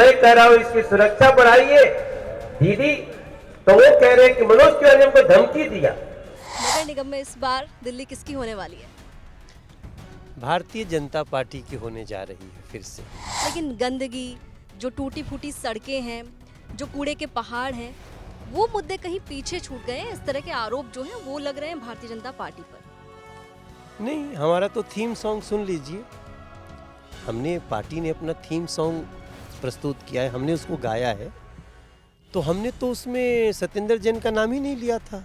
मैं कह रहा हूं इसकी सुरक्षा बढ़ाइए दीदी, तो वो कह रहे हैं कि मनोज तिवारी ने हमको धमकी दिया। नगर निगम में इस बार दिल्ली किसकी होने वाली है? भारतीय जनता पार्टी की होने जा रही है फिर से। लेकिन गंदगी, जो टूटी फूटी सड़कें हैं, जो कूड़े के पहाड़ हैं, वो मुद्दे कहीं पीछे छूट गए हैं। इस तरह के आरोप जो हैं वो लग रहे हैं भारतीय जनता पार्टी पर। नहीं, हमारा तो थीम सॉन्ग सुन लीजिए। हमने पार्टी ने अपना थीम सॉन्ग प्रस्तुत किया है, हमने उसको गाया है, तो हमने तो उसमें सत्येंद्र जैन का नाम ही नहीं लिया था।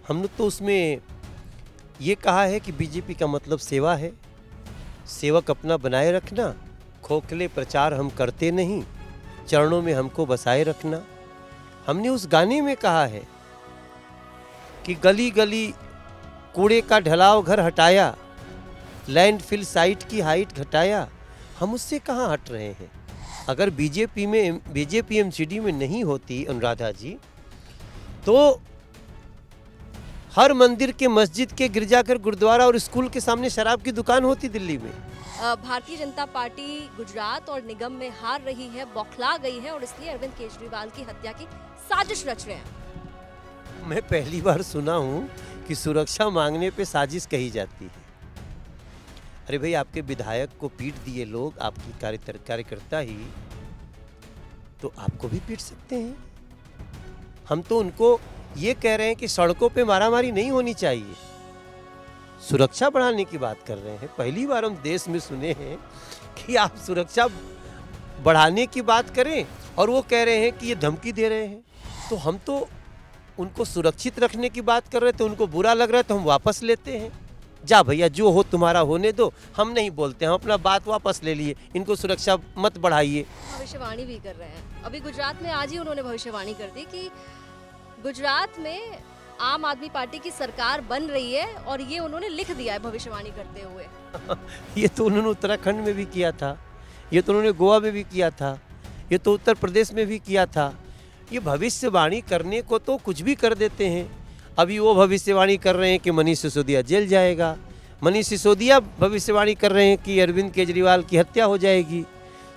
हमने तो उसमें ये कहा है कि बीजेपी का मतलब सेवा है, सेवक अपना बनाए रखना, खोखले प्रचार हम करते नहीं, चरणों में हमको बसाए रखना। हमने उस गाने में कहा है कि गली गली कूड़े का ढलाव घर हटाया, लैंडफिल साइट की हाइट घटाया। हम उससे कहाँ हट रहे हैं? अगर बीजेपी एमसीडी में नहीं होती अनुराधा जी, तो हर मंदिर के, मस्जिद के, गिरजाघर, गुरुद्वारा और स्कूल के सामने शराब की दुकान होती दिल्ली में। भारतीय जनता पार्टी गुजरात और निगम में हार रही है, बौखला गई है और इसलिए अरविंद केजरीवाल की हत्या की साजिश रच रहे हैं। मैं पहली बार सुना हूँ कि सुरक्षा मांगने पे साजिश कही जाती है। अरे भाई, आपके विधायक को पीट दिए लोग, आपकी कार्यकर्ता ही, तो आपको भी पीट सकते हैं। हम तो उनको ये कह रहे हैं कि सड़कों पे मारामारी नहीं होनी चाहिए, सुरक्षा बढ़ाने की बात कर रहे हैं। पहली बार हम देश में सुने हैं कि आप सुरक्षा बढ़ाने की बात करें और वो कह रहे हैं कि ये धमकी दे रहे हैं। तो हम तो उनको सुरक्षित रखने की बात कर रहे थे, उनको बुरा लग रहा है तो हम वापस लेते हैं। जा भैया, जो हो तुम्हारा होने दो, हम नहीं बोलते, हम अपना बात वापस ले लिए, इनको सुरक्षा मत बढ़ाइए। भविष्यवाणी भी कर रहे हैं। अभी गुजरात में आज ही उन्होंने भविष्यवाणी कर दी कि गुजरात में आम आदमी पार्टी की सरकार बन रही है और ये उन्होंने लिख दिया है भविष्यवाणी करते हुए। ये तो उन्होंने उत्तराखंड में भी किया था, ये तो उन्होंने गोवा में भी किया था, ये तो उत्तर प्रदेश में भी किया था। ये भविष्यवाणी करने को तो कुछ भी कर देते हैं। अभी वो भविष्यवाणी कर रहे हैं कि मनीष सिसोदिया जेल जाएगा, मनीष सिसोदिया भविष्यवाणी कर रहे हैं कि अरविंद केजरीवाल की हत्या हो जाएगी।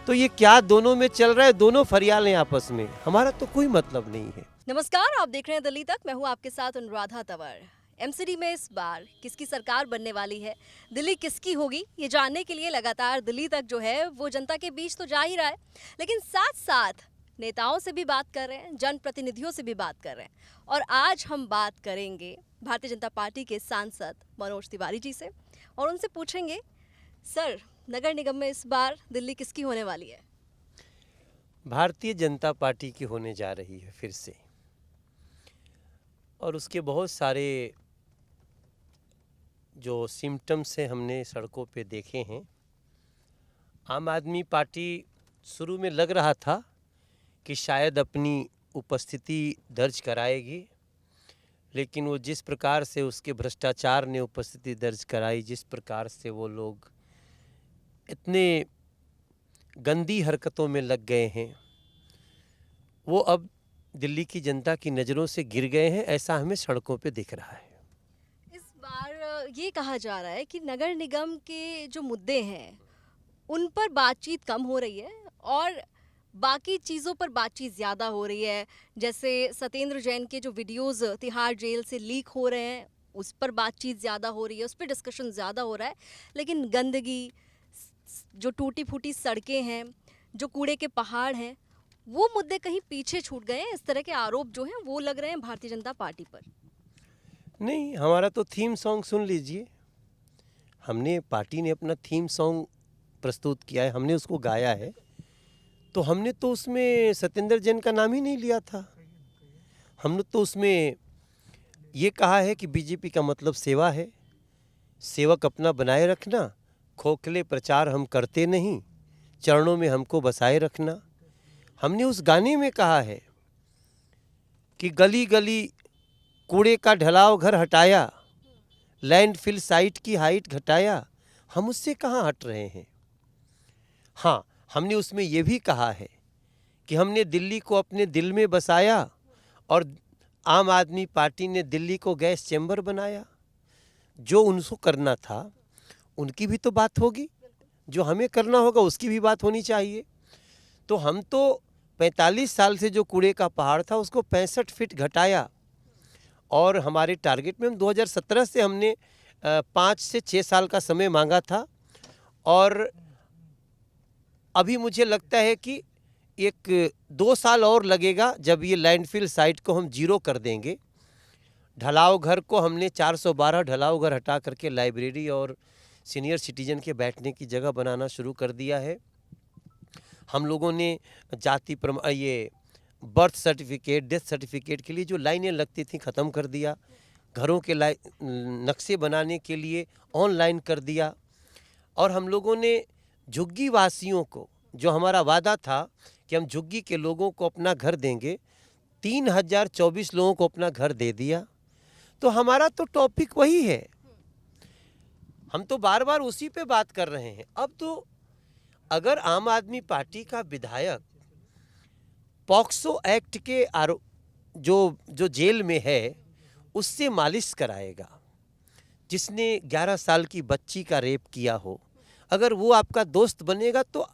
तो ये क्या दोनों में चल रहा है? दोनों फरियाल हैं आपस में, हमारा तो कोई मतलब नहीं है। नमस्कार, आप देख रहे हैं दिल्ली तक। मैं हूं आपके साथ अनुराधा तंवर। एमसीडी में इस बार किसकी सरकार बनने वाली है, दिल्ली किसकी होगी, ये जानने के लिए लगातार दिल्ली तक जो है वो जनता के बीच तो जा ही रहा है, लेकिन साथ साथ नेताओं से भी बात कर रहे हैं, जनप्रतिनिधियों से भी बात कर रहे हैं। और आज हम बात करेंगे भारतीय जनता पार्टी के सांसद मनोज तिवारी जी से और उनसे पूछेंगे, सर, नगर निगम में इस बार दिल्ली किसकी होने वाली है? भारतीय जनता पार्टी की होने जा रही है फिर से, और उसके बहुत सारे जो सिम्टम्स हैं हमने सड़कों पे देखे हैं। आम आदमी पार्टी शुरू में लग रहा था कि शायद अपनी उपस्थिति दर्ज कराएगी, लेकिन वो जिस प्रकार से उसके भ्रष्टाचार ने उपस्थिति दर्ज कराई, जिस प्रकार से वो लोग इतने गंदी हरकतों में लग गए हैं, वो अब दिल्ली की जनता की नज़रों से गिर गए हैं, ऐसा हमें सड़कों पे दिख रहा है। इस बार ये कहा जा रहा है कि नगर निगम के जो मुद्दे हैं उन पर बातचीत कम हो रही है और बाकी चीज़ों पर बातचीत ज़्यादा हो रही है। जैसे सत्येंद्र जैन के जो वीडियोस तिहाड़ जेल से लीक हो रहे हैं, उस पर बातचीत ज़्यादा हो रही है, उस पर डिस्कशन ज़्यादा हो रहा है। लेकिन गंदगी, जो टूटी फूटी सड़कें हैं, जो कूड़े के पहाड़ हैं, वो मुद्दे कहीं पीछे छूट गए हैं। इस तरह के आरोप जो हैं वो लग रहे हैं भारतीय जनता पार्टी पर। नहीं, हमारा तो थीम सॉन्ग सुन लीजिए। हमने पार्टी ने अपना थीम सॉन्ग प्रस्तुत किया है, हमने उसको गाया है, तो हमने तो उसमें सत्येंद्र जैन का नाम ही नहीं लिया था। हमने तो उसमें ये कहा है कि बीजेपी का मतलब सेवा है, सेवक अपना बनाए रखना, खोखले प्रचार हम करते नहीं, चरणों में हमको बसाए रखना। हमने उस गाने में कहा है कि गली गली कूड़े का ढलाव घर हटाया, लैंडफिल साइट की हाइट घटाया। हम उससे कहाँ हट रहे हैं? हाँ, हमने उसमें ये भी कहा है कि हमने दिल्ली को अपने दिल में बसाया और आम आदमी पार्टी ने दिल्ली को गैस चैम्बर बनाया। जो उनको करना था उनकी भी तो बात होगी, जो हमें करना होगा उसकी भी बात होनी चाहिए। तो हम तो 45 साल से जो कूड़े का पहाड़ था उसको 65 फीट घटाया, और हमारे टारगेट में हम 2017 से हमने 5 से 6 साल का समय मांगा था, और अभी मुझे लगता है कि 1-2 साल और लगेगा जब ये लैंडफिल साइट को हम जीरो कर देंगे। ढलाव घर को हमने 412 ढलाव घर हटा करके लाइब्रेरी और सीनियर सिटीजन के बैठने की जगह बनाना शुरू कर दिया है। हम लोगों ने जाति ये बर्थ सर्टिफिकेट, डेथ सर्टिफिकेट के लिए जो लाइनें लगती थी ख़त्म कर दिया। घरों के नक्शे बनाने के लिए ऑनलाइन कर दिया। और हम लोगों ने झुग्गी वासियों को, जो हमारा वादा था कि हम झुग्गी के लोगों को अपना घर देंगे, 3024 लोगों को अपना घर दे दिया। तो हमारा तो टॉपिक वही है, हम तो बार बार उसी पे बात कर रहे हैं। अब तो अगर आम आदमी पार्टी का विधायक पॉक्सो एक्ट के जो जेल में है उससे मालिश कराएगा, जिसने 11 साल की बच्ची का रेप किया हो, अगर वो आपका दोस्त बनेगा तो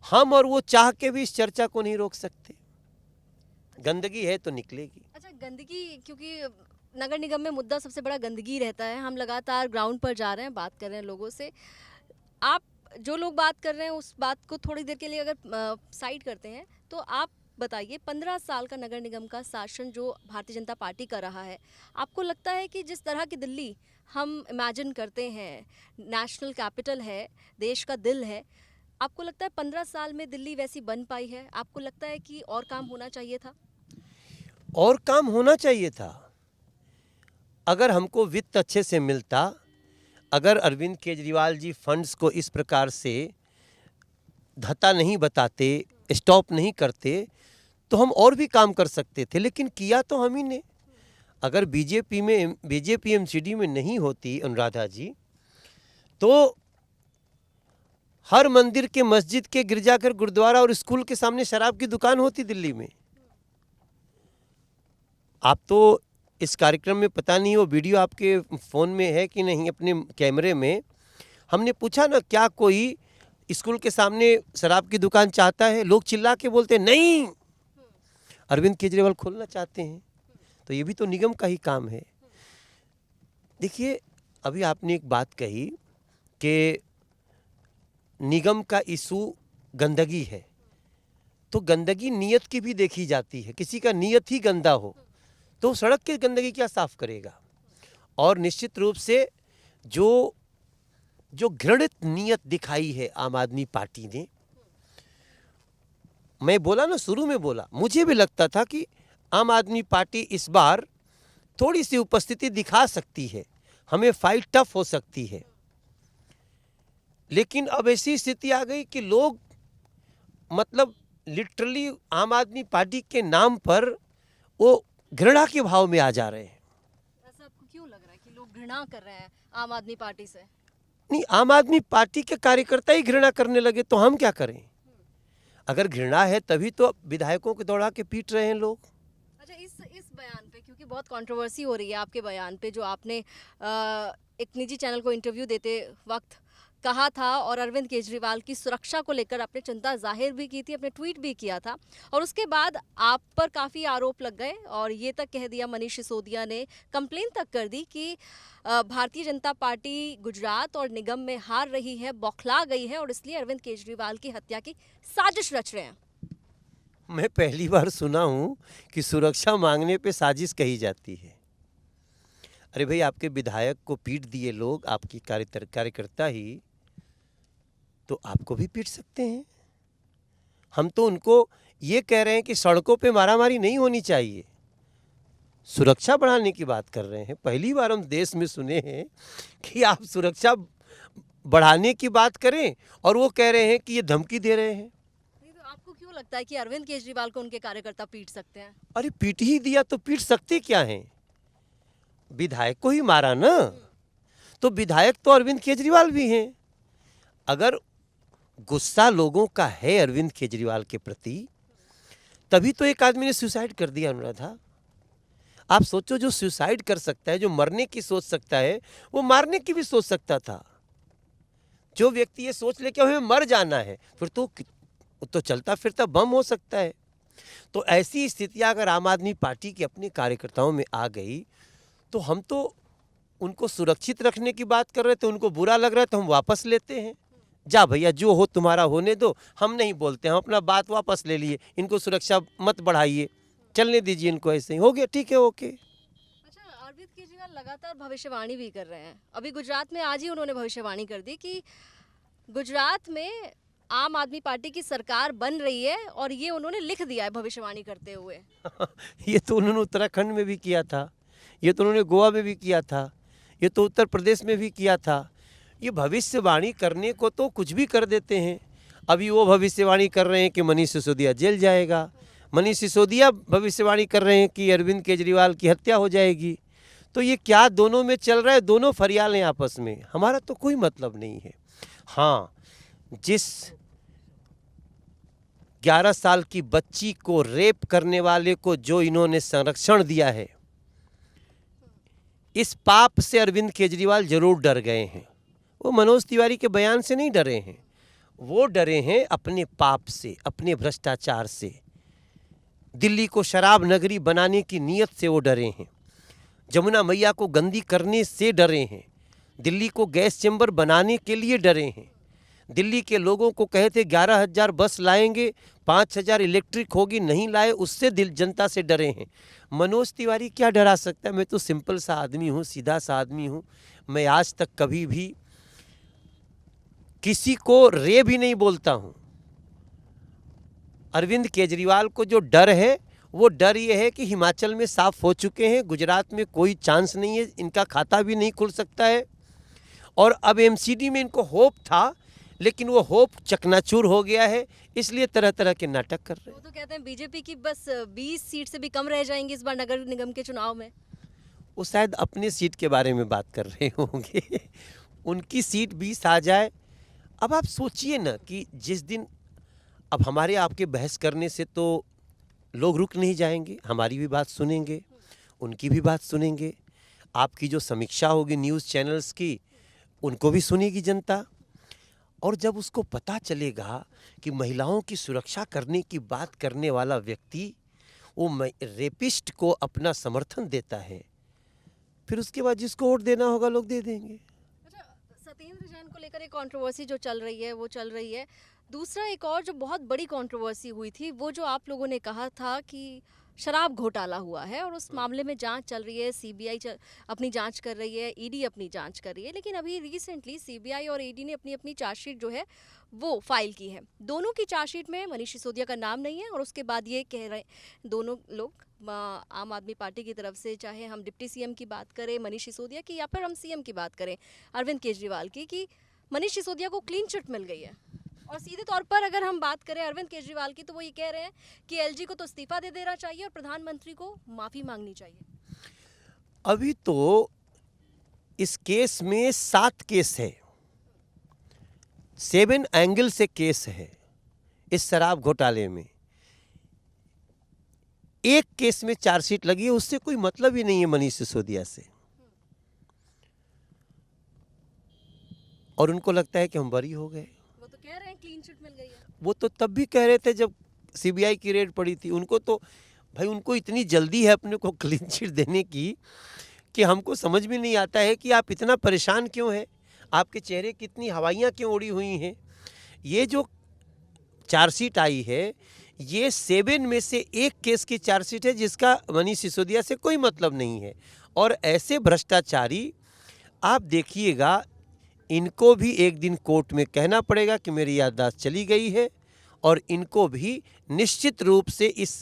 हम और वो चाह के भी इस चर्चा को नहीं रोक सकते। गंदगी है तो निकलेगी। अच्छा, गंदगी, क्योंकि नगर निगम में मुद्दा सबसे बड़ा गंदगी रहता है। हम लगातार ग्राउंड पर जा रहे हैं, बात कर रहे हैं लोगों से। आप जो लोग बात कर रहे हैं उस बात को थोड़ी देर के लिए अगर साइड करते हैं तो आप बताइए, 15 साल का नगर निगम का शासन जो भारतीय जनता पार्टी का रहा है, आपको लगता है कि जिस तरह की दिल्ली हम इमेजिन करते हैं, नेशनल कैपिटल है, देश का दिल है, आपको लगता है 15 साल में दिल्ली वैसी बन पाई है? आपको लगता है कि और काम होना चाहिए था? और काम होना चाहिए था। अगर हमको वित्त अच्छे से मिलता, अगर अरविंद केजरीवाल जी फंड्स को इस प्रकार से धता नहीं बताते, स्टॉप नहीं करते, तो हम और भी काम कर सकते थे। लेकिन किया तो हम ही ने। अगर बीजेपी एमसीडी में नहीं होती अनुराधा जी, तो हर मंदिर के, मस्जिद के, गिरजाघर, गुरुद्वारा और स्कूल के सामने शराब की दुकान होती दिल्ली में। आप तो इस कार्यक्रम में, पता नहीं वो वीडियो आपके फ़ोन में है कि नहीं, अपने कैमरे में, हमने पूछा ना क्या कोई स्कूल के सामने शराब की दुकान चाहता है? लोग चिल्ला के बोलते नहीं, अरविंद केजरीवाल खोलना चाहते हैं। तो ये भी तो निगम का ही काम है। देखिए, अभी आपने एक बात कही कि निगम का इशू गंदगी है, तो गंदगी नीयत की भी देखी जाती है। किसी का नीयत ही गंदा हो तो सड़क की गंदगी क्या साफ करेगा? और निश्चित रूप से जो घृणित नीयत दिखाई है आम आदमी पार्टी ने, मैं बोला ना, शुरू में बोला, मुझे भी लगता था कि आम आदमी पार्टी इस बार थोड़ी सी उपस्थिति दिखा सकती है, हमें फाइट टफ हो सकती है। लेकिन अब ऐसी स्थिति आ गई कि लोग मतलब लिटरली आम आदमी पार्टी के नाम पर वो घृणा के भाव में आ जा रहे हैं। ऐसा आपको क्यों लग रहा है कि लोग घृणा कर रहे हैं आम आदमी पार्टी से? नहीं, आम आदमी पार्टी के कार्यकर्ता ही घृणा करने लगे तो हम क्या करें? अगर घृणा है तभी तो विधायकों को दौड़ा के पीट रहे हैं लोग। अच्छा, इस बयान पे, क्योंकि बहुत कंट्रोवर्सी हो रही है आपके बयान पे, जो आपने एक निजी चैनल को इंटरव्यू देते वक्त कहा था, और अरविंद केजरीवाल की सुरक्षा को लेकर आपने चिंता जाहिर भी की थी, अपने ट्वीट भी किया था, और उसके बाद आप पर काफ़ी आरोप लग गए और ये तक कह दिया, मनीष सिसोदिया ने कंप्लेन तक कर दी कि भारतीय जनता पार्टी गुजरात और निगम में हार रही है, बौखला गई है, और इसलिए अरविंद केजरीवाल की हत्या की साजिश रच रहे हैं। मैं पहली बार सुना हूं कि सुरक्षा मांगने पे साजिश कही जाती है। अरे भाई, आपके विधायक को पीट दिए लोग, आपकी कार्यकर्ता ही, तो आपको भी पीट सकते हैं। हम तो उनको ये कह रहे हैं कि सड़कों पे मारामारी नहीं होनी चाहिए, सुरक्षा बढ़ाने की बात कर रहे हैं। पहली बार हम देश में सुने हैं कि आप सुरक्षा बढ़ाने की बात करें और वो कह रहे हैं कि ये धमकी दे रहे हैं। नहीं, तो आपको क्यों लगता है कि अरविंद केजरीवाल को उनके कार्यकर्ता पीट सकते हैं? अरे पीट ही दिया तो पीट सकते क्या हैं? विधायक को ही मारा ना, तो विधायक तो अरविंद केजरीवाल भी हैं। अगर गुस्सा लोगों का है अरविंद केजरीवाल के प्रति, तभी तो एक आदमी ने सुसाइड कर दिया अनुराधा। आप सोचो, जो सुसाइड कर सकता है, जो मरने की सोच सकता है, वो मारने की भी सोच सकता था। जो व्यक्ति ये सोच ले कि हमें मर जाना है, फिर तो तो चलता फिरता बम हो सकता है। तो ऐसी स्थितियां अगर आम आदमी पार्टी के अपने कार्यकर्ताओं में आ गई तो हम तो उनको सुरक्षित रखने की बात कर रहे थे, उनको बुरा लग रहा है तो हम वापस लेते हैं। जा भैया जो हो तुम्हारा होने दो, हम नहीं बोलते, हम अपना बात वापस ले लिए, इनको सुरक्षा मत बढ़ाइए, चलने दीजिए इनको, ऐसे ही हो गया, ठीक है, ओके। अच्छा, अरविंद केजरीवाल लगातार भविष्यवाणी भी कर रहे हैं। अभी गुजरात में आज ही उन्होंने भविष्यवाणी कर दी कि गुजरात में आम आदमी पार्टी की सरकार बन रही है, और ये उन्होंने लिख दिया है भविष्यवाणी करते हुए। ये तो उन्होंने उत्तराखंड में भी किया था, ये तो उन्होंने गोवा में भी किया था, ये तो उत्तर प्रदेश में भी किया था। ये भविष्यवाणी करने को तो कुछ भी कर देते हैं। अभी वो भविष्यवाणी कर रहे हैं कि मनीष सिसोदिया जेल जाएगा, मनीष सिसोदिया भविष्यवाणी कर रहे हैं कि अरविंद केजरीवाल की हत्या हो जाएगी। तो ये क्या दोनों में चल रहा है, दोनों फरियाल हैं आपस में, हमारा तो कोई मतलब नहीं है। हाँ, जिस 11 साल की बच्ची को रेप करने वाले को जो इन्होंने संरक्षण दिया है, इस पाप से अरविंद केजरीवाल जरूर डर गए हैं। वो मनोज तिवारी के बयान से नहीं डरे हैं, वो डरे हैं अपने पाप से, अपने भ्रष्टाचार से, दिल्ली को शराब नगरी बनाने की नीयत से वो डरे हैं, जमुना मैया को गंदी करने से डरे हैं, दिल्ली को गैस चैम्बर बनाने के लिए डरे हैं, दिल्ली के लोगों को कहे थे 11,000 बस लाएंगे, 5,000 इलेक्ट्रिक होगी, नहीं लाए, उससे दिल जनता से डरे हैं। मनोज तिवारी क्या डरा सकता है? मैं तो सिंपल सा आदमी हूँ, सीधा सा आदमी हूँ। मैं आज तक कभी भी किसी को रे भी नहीं बोलता हूँ। अरविंद केजरीवाल को जो डर है वो डर ये है कि हिमाचल में साफ हो चुके हैं, गुजरात में कोई चांस नहीं है, इनका खाता भी नहीं खुल सकता है, और अब एमसीडी में इनको होप था, लेकिन वो होप चकनाचूर हो गया है, इसलिए तरह तरह के नाटक कर रहे हैं। वो तो कहते हैं बीजेपी की बस 20 सीट से भी कम रह जाएंगी इस बार नगर निगम के चुनाव में। वो शायद अपने सीट के बारे में बात कर रहे होंगे उनकी सीट 20 आ जाए। अब आप सोचिए ना कि जिस दिन, अब हमारे आपके बहस करने से तो लोग रुक नहीं जाएंगे, हमारी भी बात सुनेंगे, उनकी भी बात सुनेंगे, आपकी जो समीक्षा होगी न्यूज़ चैनल्स की उनको भी सुनेगी जनता। और जब उसको पता चलेगा कि महिलाओं की सुरक्षा करने की बात करने वाला व्यक्ति वो रेपिस्ट को अपना समर्थन देता है, फिर उसके बाद जिसको वोट देना होगा लोग दे देंगे। अच्छा, सत्येंद्र जैन को लेकर एक कंट्रोवर्सी जो चल रही है वो चल रही है। दूसरा एक और जो बहुत बड़ी कंट्रोवर्सी हुई थी, वो जो आप लोगों ने कहा था कि शराब घोटाला हुआ है और उस मामले में जांच चल रही है, सीबीआई अपनी जांच कर रही है, ईडी अपनी जांच कर रही है, लेकिन अभी रिसेंटली सीबीआई और ईडी ने अपनी अपनी चार्जशीट जो है वो फाइल की है। दोनों की चार्जशीट में मनीष सिसोदिया का नाम नहीं है, और उसके बाद ये कह रहे दोनों लोग, आम आदमी पार्टी की तरफ से, चाहे हम डिप्टी सीएम की बात करें मनीष सिसोदिया की, या फिर हम सीएम की बात करें अरविंद केजरीवाल की, कि मनीष सिसोदिया को क्लीन चिट मिल गई है। और सीधे तौर पर अगर हम बात करें अरविंद केजरीवाल की, तो वो ये कह रहे हैं कि एलजी को तो इस्तीफा दे देना चाहिए और प्रधानमंत्री को माफी मांगनी चाहिए। अभी तो इस केस में 7 केस है, 7 एंगल से केस है इस शराब घोटाले में। एक केस में चार्जशीट लगी है, उससे कोई मतलब ही नहीं है मनीष सिसोदिया से, और उनको लगता है कि हम बरी हो गए। वो तो कह रहे हैं क्लीन चिट मिल गई है। वो तो तब भी कह रहे थे जब सीबीआई की रेड पड़ी थी। उनको तो भाई, उनको इतनी जल्दी है अपने को क्लीन चिट देने की कि हमको समझ में नहीं आता है कि आप इतना परेशान क्यों हैं, आपके चेहरे की इतनी हवाइयाँ क्यों उड़ी हुई हैं। ये जो चार्जशीट आई है, ये 7 में से एक केस की चार्जशीट है जिसका मनीष सिसोदिया से कोई मतलब नहीं है। और ऐसे भ्रष्टाचारी, आप देखिएगा, इनको भी एक दिन कोर्ट में कहना पड़ेगा कि मेरी याददाश्त चली गई है, और इनको भी निश्चित रूप से इस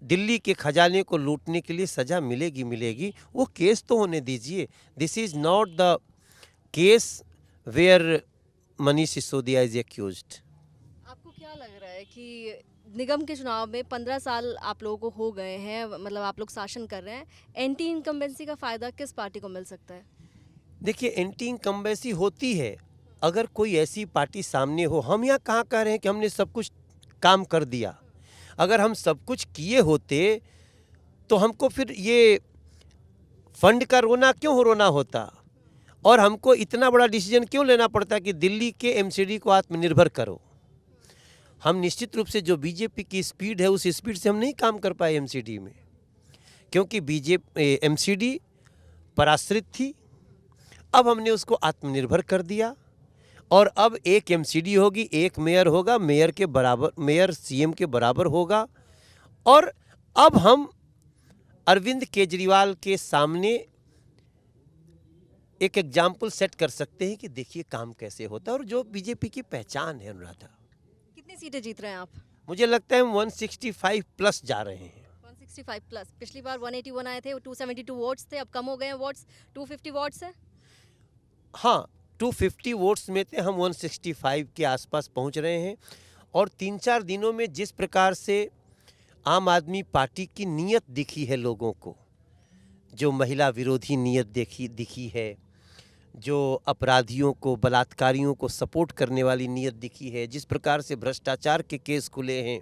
दिल्ली के खजाने को लूटने के लिए सज़ा मिलेगी। वो केस तो होने दीजिए। This is not the case where Manish Sisodia is accused. आपको क्या लग रहा है कि निगम के चुनाव में 15 साल आप लोगों को हो गए हैं, मतलब आप लोग शासन कर रहे हैं, एंटी इनकम्बेंसी का फ़ायदा किस पार्टी को मिल सकता है? देखिए, एंटी इनकम्बेंसी होती है अगर कोई ऐसी पार्टी सामने हो। हम यहाँ कहाँ कह रहे हैं कि हमने सब कुछ काम कर दिया। अगर हम सब कुछ किए होते तो हमको फिर ये फंड का रोना होता, और हमको इतना बड़ा डिसीजन क्यों लेना पड़ता कि दिल्ली के एमसीडी को आत्मनिर्भर करो। हम निश्चित रूप से जो बीजेपी की स्पीड है उस स्पीड से हम नहीं काम कर पाए एमसीडी में, क्योंकि एमसीडी पराश्रित थी। अब हमने उसको आत्मनिर्भर कर दिया और अब एक एमसीडी होगी, एक मेयर होगा, मेयर के बराबर, मेयर सीएम के बराबर होगा। और अब हम अरविंद केजरीवाल के सामने एक एग्जाम्पल सेट कर सकते हैं कि देखिए काम कैसे होता है और जो बीजेपी की पहचान है। अनुराधा, कितनी सीटें जीत रहे हैं आप? मुझे लगता है हम 165 प्लस जा रहे हैं। 165 प्लस। पिछली बार 181 आए थे, 272 वोट्स थे, अब कम हो गए हैं वोट्स, 250 वोट्स है। हाँ, 250 वोट्स में थे, हम 165 के आसपास पहुंच रहे हैं। और 3-4 दिनों में जिस प्रकार से आम आदमी पार्टी की नीयत दिखी है लोगों को, जो महिला विरोधी नीयत दिखी है, जो अपराधियों को, बलात्कारियों को सपोर्ट करने वाली नीयत दिखी है, जिस प्रकार से भ्रष्टाचार के केस खुले हैं,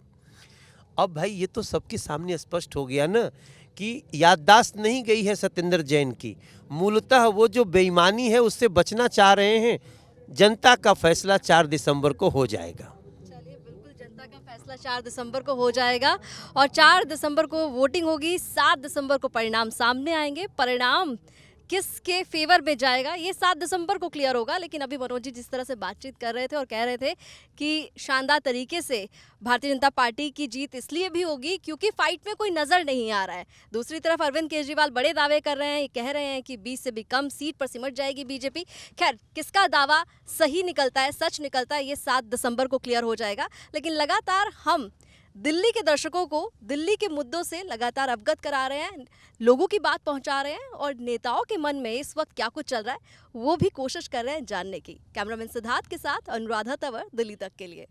अब भाई ये तो सबके सामने स्पष्ट हो गया ना कि याददाश्त नहीं गई है सत्येंद्र जैन की। मूलतः वो जो बेईमानी है उससे बचना चाह रहे हैं। जनता का फैसला 4 दिसंबर को हो जाएगा। चलिए, बिल्कुल जनता का फैसला 4 दिसंबर को हो जाएगा और 4 दिसंबर को वोटिंग होगी, 7 दिसंबर को परिणाम सामने आएंगे। परिणाम किसके फेवर में जाएगा ये 7 दिसंबर को क्लियर होगा। लेकिन अभी मनोज जी जिस तरह से बातचीत कर रहे थे और कह रहे थे कि शानदार तरीके से भारतीय जनता पार्टी की जीत इसलिए भी होगी क्योंकि फाइट में कोई नज़र नहीं आ रहा है। दूसरी तरफ अरविंद केजरीवाल बड़े दावे कर रहे हैं, कह रहे हैं कि 20 से भी कम सीट पर सिमट जाएगी बीजेपी। खैर, किसका दावा सही निकलता है, सच निकलता है, ये 7 दिसंबर को क्लियर हो जाएगा। लेकिन लगातार हम दिल्ली के दर्शकों को दिल्ली के मुद्दों से लगातार अवगत करा रहे हैं, लोगों की बात पहुंचा रहे हैं और नेताओं के मन में इस वक्त क्या कुछ चल रहा है वो भी कोशिश कर रहे हैं जानने की। कैमरामैन सिद्धार्थ के साथ अनुराधा तंवर, दिल्ली तक के लिए।